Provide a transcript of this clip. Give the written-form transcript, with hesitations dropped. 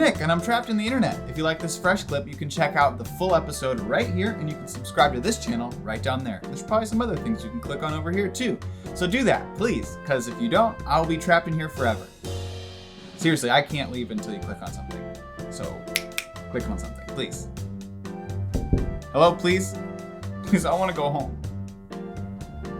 Nick, and I'm trapped in the internet. If you like this fresh clip, you can check out the full episode right here, and you can subscribe to this channel right down there. There's probably some other things you can click on over here too. So do that, please, because if you don't, I'll be trapped in here forever. Seriously, I can't leave until you click on something. So click on something, please. Hello, please? Please, I want to go home.